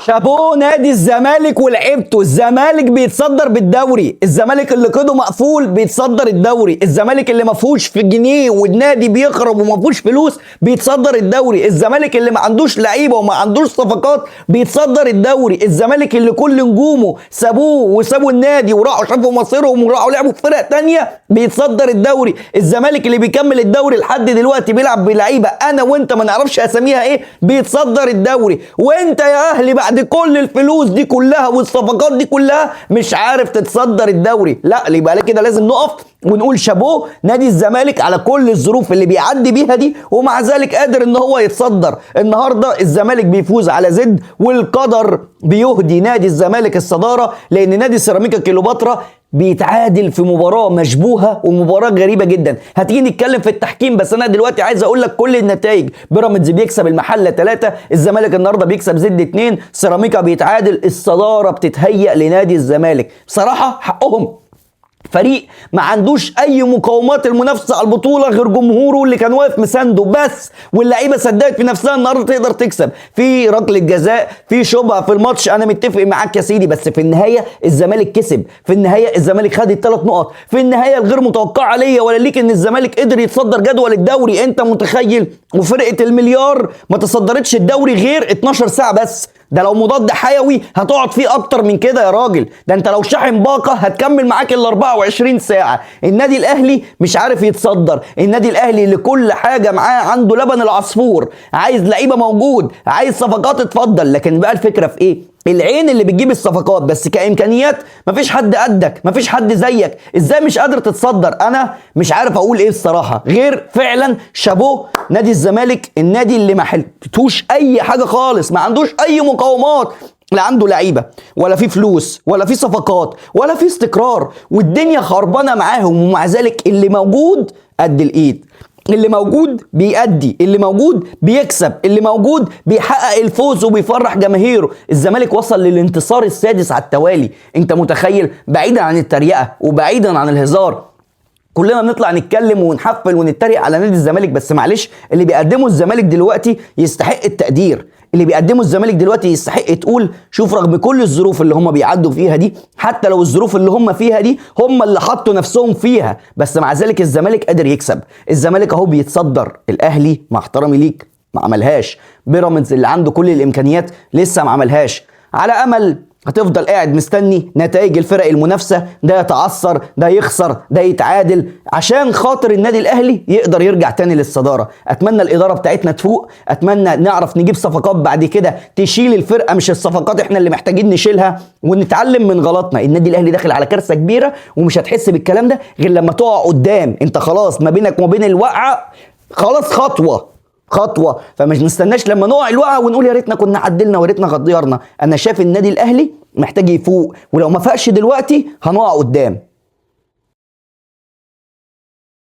شابوه نادي الزمالك ولعبته. الزمالك بيتصدر بالدوري، الزمالك اللي قيده مقفول بيتصدر الدوري، الزمالك اللي ما فيهوش في جنيه والنادي بيخرب وما فيهوش فلوس بيتصدر الدوري، الزمالك اللي ما عندوش لعيبه وما عندوش صفقات بيتصدر الدوري، الزمالك اللي كل نجومه سابوه وسابوا النادي وراحوا شافوا مصيرهم وراحوا لعبوا في فرق تانية بيتصدر الدوري، الزمالك اللي بيكمل الدوري لحد دلوقتي بيلعب بلعيبه انا وانت ما نعرفش اساميها ايه بيتصدر الدوري، وانت يا اهلي بعد كل الفلوس دي كلها والصفقات دي كلها مش عارف تتصدر الدوري. لا يبقى كده لازم نقف ونقول شابوه نادي الزمالك على كل الظروف اللي بيعدي بيها دي ومع ذلك قادر ان هو يتصدر. النهارده الزمالك بيفوز على زد والقدر بيهدي نادي الزمالك الصداره، لان نادي سيراميكا كليوباترا بيتعادل في مباراه مشبوهه ومباراه غريبه جدا. هتيجي نتكلم في التحكيم، بس انا دلوقتي عايز اقول لك كل النتائج. بيراميدز بيكسب المحله 3، الزمالك النهارده بيكسب زد 2، سيراميكا بيتعادل، الصداره بتتهيأ لنادي الزمالك. بصراحه حقهم، فريق ما عندوش اي مقومات المنافسه على البطوله غير جمهوره اللي كان واقف مسانده بس، واللعيبه صدقت في نفسها النهارده تقدر تكسب في ركله جزاء في شبهه في الماتش. انا متفق معاك يا سيدي، بس في النهايه الزمالك كسب، في النهايه الزمالك خد ال3 نقط، في النهايه الغير متوقعه ليا ولا ليك ان الزمالك قدر يتصدر جدول الدوري. انت متخيل؟ وفرقه المليار ما تصدرتش الدوري غير 12 ساعه بس، ده لو مضاد حيوي هتقعد فيه اكتر من كده يا راجل، ده انت لو شاحن باقه هتكمل معاك ال 24 ساعه. النادي الاهلي مش عارف يتصدر، النادي الاهلي اللي كل حاجه معاه عنده لبن العصفور، عايز لعيبه موجود، عايز صفقات اتفضل. لكن بقى الفكره في ايه؟ العين اللي بتجيب الصفقات، بس كامكانيات مفيش حد قدك، مفيش حد زيك. ازاي مش قادر تتصدر؟ انا مش عارف اقول ايه الصراحه غير فعلا شابوه نادي الزمالك، النادي اللي ما حلتوش اي حاجه خالص، ما عندوش اي مقومات، لا عنده لعيبه ولا في فلوس ولا في صفقات ولا في استقرار، والدنيا خربانه معاهم، ومع ذلك اللي موجود قد الايد، اللي موجود بيأدي، اللي موجود بيكسب، اللي موجود بيحقق الفوز وبيفرح جماهيره. الزمالك وصل للانتصار السادس على التوالي، انت متخيل؟ بعيدا عن التريقه وبعيدا عن الهزار، كلنا بنطلع نتكلم ونحفل ونتريق على نادي الزمالك، بس معلش اللي بيقدمه الزمالك دلوقتي يستحق التقدير، اللي بيقدمه الزمالك دلوقتي يستحق تقول شوف رغم كل الظروف اللي هم بيعدوا فيها دي، حتى لو الظروف اللي هم فيها دي هم اللي حطوا نفسهم فيها، بس مع ذلك الزمالك قادر يكسب. الزمالك اهو بيتصدر، الاهلي مع احترامي ليك ما عملهاش، بيراميدز اللي عنده كل الامكانيات لسه ما عملهاش. على امل هتفضل قاعد مستني نتائج الفرق المنافسه، ده يتعثر ده يخسر ده يتعادل عشان خاطر النادي الاهلي يقدر يرجع تاني للصداره. اتمنى الاداره بتاعتنا تفوق، اتمنى نعرف نجيب صفقات بعد كده تشيل الفرقه، مش الصفقات احنا اللي محتاجين نشيلها، ونتعلم من غلطنا. النادي الاهلي داخل على كارثه كبيره ومش هتحس بالكلام ده غير لما تقع قدام، انت خلاص ما بينك وما بين الوقعه خلاص خطوه، فمش نستناش لما نقع الوقعه ونقول يا ريتنا كنا عدلنا ويا ريتنا غيرنا. انا شايف النادي الاهلي محتاج يفوق، ولو ما فاقش دلوقتي هنقع قدام.